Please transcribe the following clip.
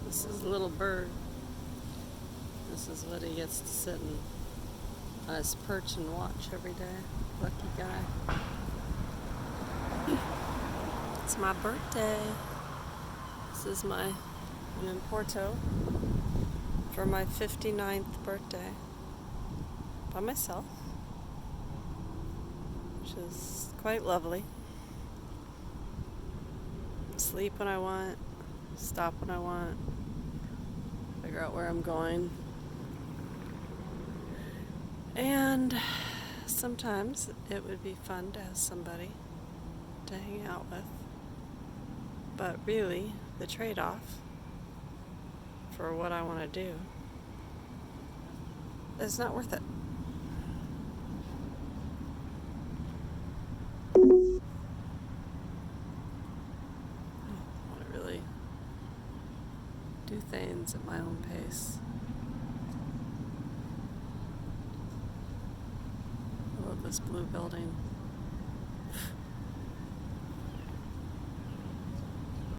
This is a little bird. This is what he gets to sit on his perch and watch every day. Lucky guy. It's my birthday. I'm in Porto for my 59th birthday. By myself. Which is quite lovely. Sleep when I want, stop when I want, figure out where I'm going. And sometimes it would be fun to have somebody to hang out with. But really, the trade-off for what I want to do is not worth it. I want to really do things at my own pace. I love this blue building.